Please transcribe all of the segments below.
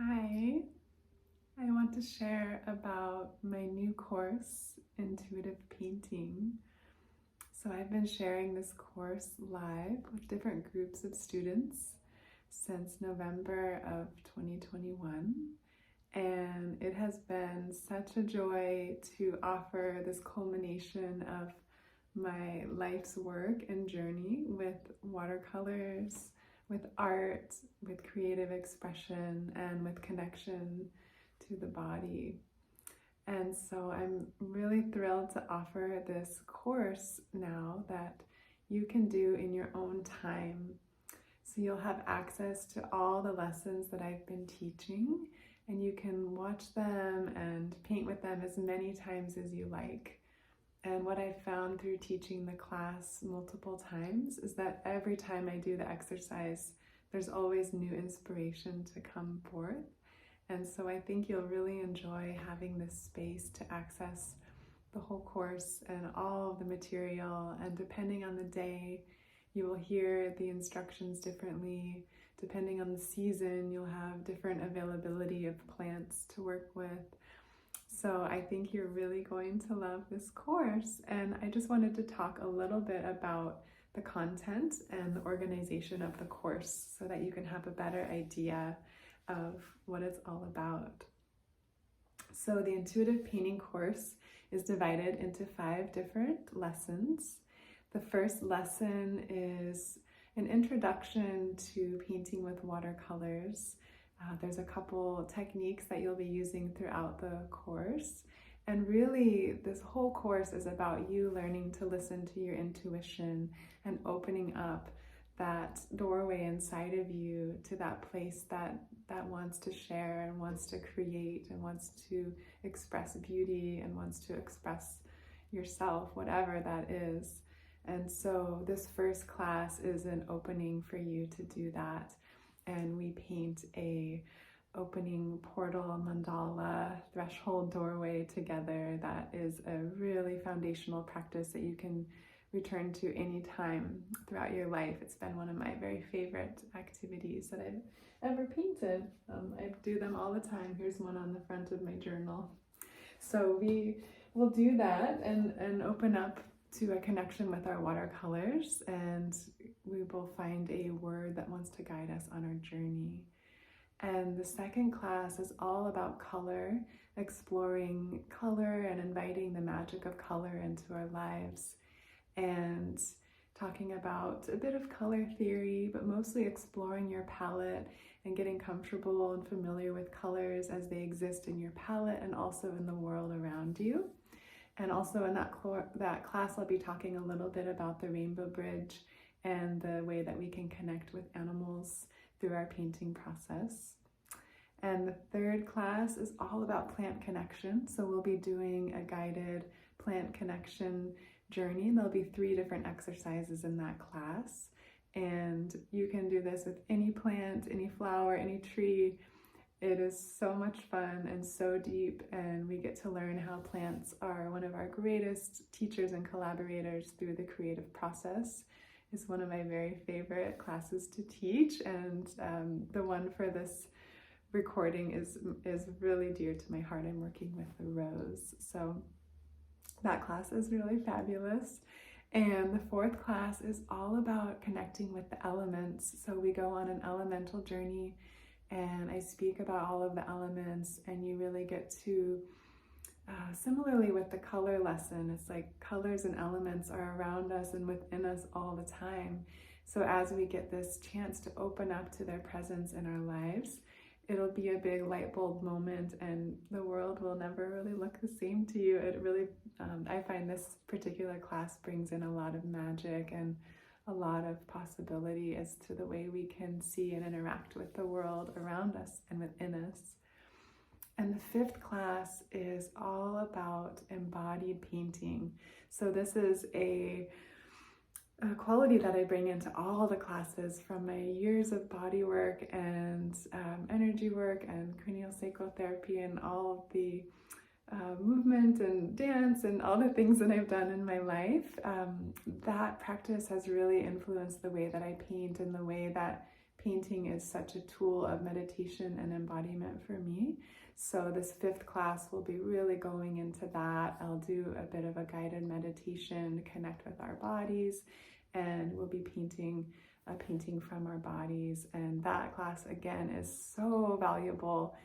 Hi, I want to share about my new course, Intuitive Painting. So, I've been sharing this course live with different groups of students since November of 2021, and it has been such a joy to offer this culmination of my life's work and journey with watercolors, with art, with creative expression, and with connection to the body. And so I'm really thrilled to offer this course now that you can do in your own time. So you'll have access to all the lessons that I've been teaching, and you can watch them and paint with them as many times as you like. And what I found through teaching the class multiple times is that every time I do the exercise, there's always new inspiration to come forth. And so I think you'll really enjoy having this space to access the whole course and all of the material. And depending on the day, you will hear the instructions differently. Depending on the season, you'll have different availability of plants to work with. So I think you're really going to love this course. And I just wanted to talk a little bit about the content and the organization of the course so that you can have a better idea of what it's all about. So the Intuitive Painting course is divided into 5 different lessons. The first lesson is an introduction to painting with watercolors. There's a couple techniques that you'll be using throughout the course. And really, this whole course is about you learning to listen to your intuition and opening up that doorway inside of you to that place that wants to share and wants to create and wants to express beauty and wants to express yourself, whatever that is. And so this first class is an opening for you to do that. And we paint a opening portal mandala threshold doorway together that is a really foundational practice that you can return to anytime throughout your life. It's been one of my very favorite activities that I've ever painted. I do them all the time. Here's one on the front of my journal. So we will do that and open up to a connection with our watercolors, and we will find a word that wants to guide us on our journey. And the second class is all about color, exploring color and inviting the magic of color into our lives, and talking about a bit of color theory, but mostly exploring your palette and getting comfortable and familiar with colors as they exist in your palette and also in the world around you. And also in that class, I'll be talking a little bit about the Rainbow Bridge and the way that we can connect with animals through our painting process. And the third class is all about plant connection. So we'll be doing a guided plant connection journey. There'll be 3 different exercises in that class. And you can do this with any plant, any flower, any tree. It is so much fun and so deep, and we get to learn how plants are one of our greatest teachers and collaborators through the creative process. It's one of my very favorite classes to teach, and the one for this recording is really dear to my heart. I'm working with the rose, so that class is really fabulous. And the 4th class is all about connecting with the elements. So we go on an elemental journey, and I speak about all of the elements, and you really get to, similarly with the color lesson, it's like colors and elements are around us and within us all the time. So as we get this chance to open up to their presence in our lives, it'll be a big light bulb moment, and the world will never really look the same to you. It really, I find this particular class brings in a lot of magic and a lot of possibility as to the way we can see and interact with the world around us and within us. And the 5th class is all about embodied painting. So this is a quality that I bring into all the classes from my years of body work and energy work and craniosacral therapy and all of the movement and dance and all the things that I've done in my life. That practice has really influenced the way that I paint and the way that painting is such a tool of meditation and embodiment for me. So this 5th class will be really going into that. I'll do a bit of a guided meditation to connect with our bodies, and we'll be painting a painting from our bodies. And that class, again, is so valuable.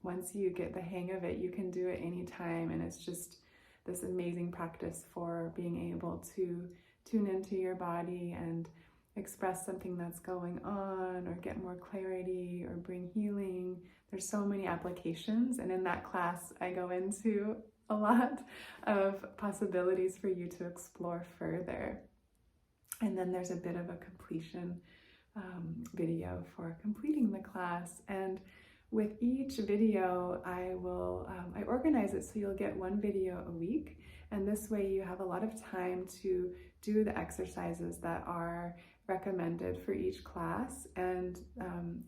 Once you get the hang of it, you can do it anytime, and it's just this amazing practice for being able to tune into your body and express something that's going on, or get more clarity, or bring healing. There's so many applications, and in that class I go into a lot of possibilities for you to explore further. And then there's a bit of a completion video for completing the class. And with each video, I organize it so you'll get 1 video a week, and this way you have a lot of time to do the exercises that are recommended for each class. And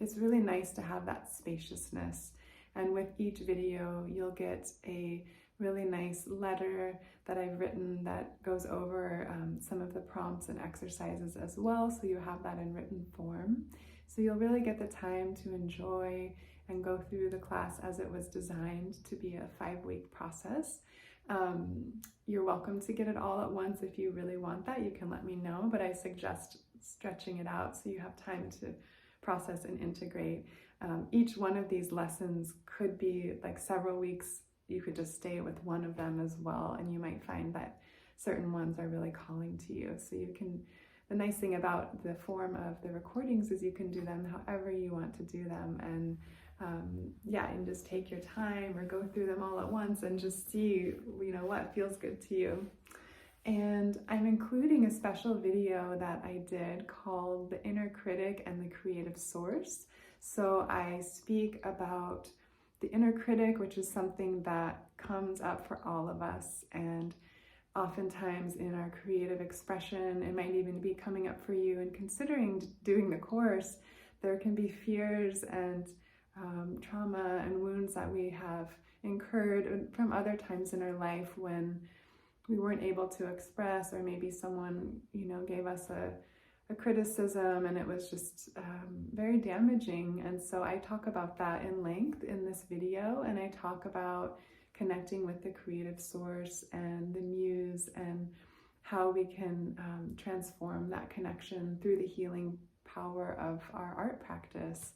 it's really nice to have that spaciousness. And with each video, you'll get a really nice letter that I've written that goes over some of the prompts and exercises as well, so you have that in written form. So you'll really get the time to enjoy and go through the class as it was designed to be a 5-week process. You're welcome to get it all at once if you really want that. You can let me know, but I suggest stretching it out so you have time to process and integrate. Each one of these lessons could be like several weeks. You could just stay with one of them as well, and you might find that certain ones are really calling to you. So you can, the nice thing about the form of the recordings is you can do them however you want to do them, and and just take your time or go through them all at once and just see, what feels good to you. And I'm including a special video that I did called The Inner Critic and the Creative Source. So I speak about the inner critic, which is something that comes up for all of us, and oftentimes in our creative expression, it might even be coming up for you. And considering doing the course, there can be fears and trauma and wounds that we have incurred from other times in our life when we weren't able to express, or maybe someone, gave us a criticism and it was just very damaging. And so I talk about that in length in this video, and I talk about connecting with the creative source and the muse, and how we can transform that connection through the healing power of our art practice.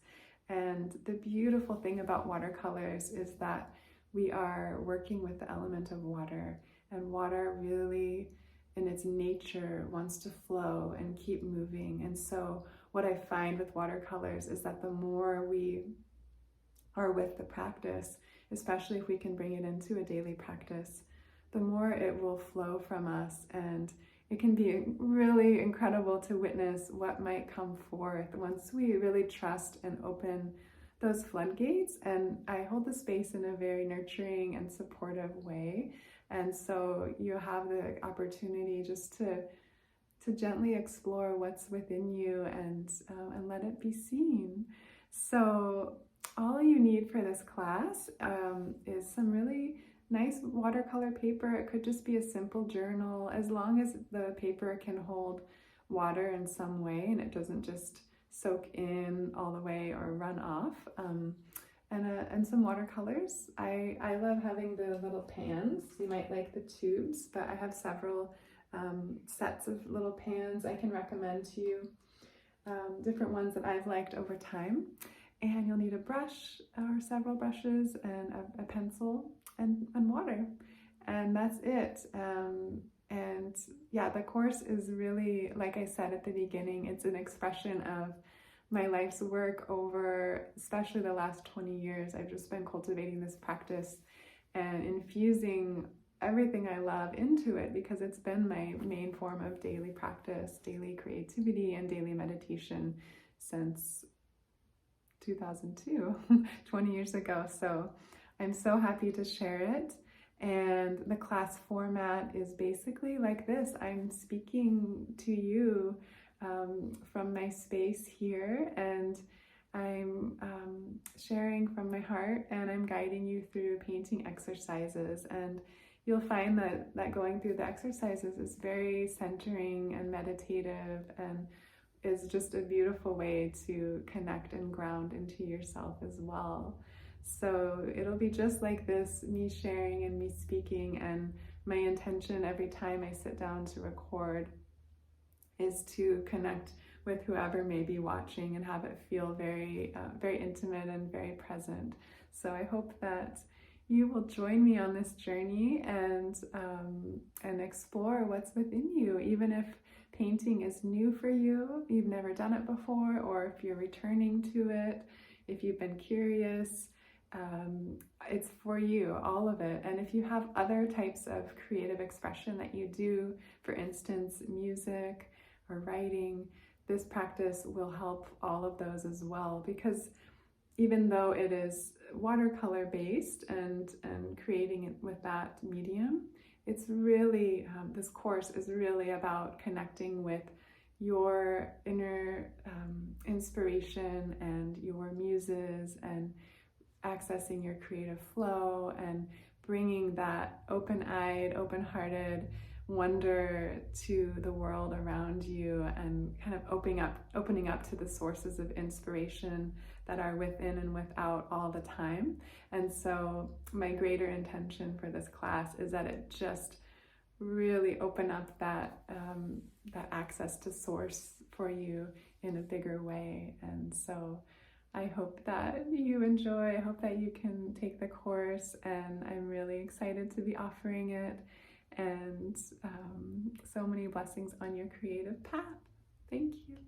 And the beautiful thing about watercolors is that we are working with the element of water, and water really in its nature wants to flow and keep moving. And so what I find with watercolors is that the more we are with the practice, especially if we can bring it into a daily practice, the more it will flow from us, and it can be really incredible to witness what might come forth once we really trust and open those floodgates. And I hold the space in a very nurturing and supportive way. And so you have the opportunity just to gently explore what's within you and let it be seen. So all you need for this class is some really nice watercolor paper. It could just be a simple journal, as long as the paper can hold water in some way and it doesn't just soak in all the way or run off. And some watercolors. I love having the little pans. You might like the tubes, but I have several sets of little pans I can recommend to you, different ones that I've liked over time. And you'll need a brush or several brushes and a pencil and water, and that's it. And yeah, the course is really, like I said at the beginning, it's an expression of my life's work over, especially the last 20 years. I've just been cultivating this practice and infusing everything I love into it, because it's been my main form of daily practice, daily creativity, and daily meditation since 2002, 20 years ago. So I'm so happy to share it. And the class format is basically like this. I'm speaking to you from my space here, and I'm sharing from my heart, and I'm guiding you through painting exercises. And you'll find that going through the exercises is very centering and meditative, and is just a beautiful way to connect and ground into yourself as well. So it'll be just like this, me sharing and me speaking, and my intention every time I sit down to record is to connect with whoever may be watching and have it feel very, very intimate and very present. So I hope that you will join me on this journey and explore what's within you, even if painting is new for you, you've never done it before, or if you're returning to it, if you've been curious. It's for you, all of it. And if you have other types of creative expression that you do, for instance, music or writing, this practice will help all of those as well, because even though it is watercolor based and creating it with that medium, it's really, this course is really about connecting with your inner inspiration and your muses, and accessing your creative flow and bringing that open-eyed, open-hearted wonder to the world around you, and kind of opening up to the sources of inspiration that are within and without all the time. And so my greater intention for this class is that it just really open up that that access to source for you in a bigger way. And so I hope that you enjoy. I hope that you can take the course, and I'm really excited to be offering it. And so many blessings on your creative path. Thank you.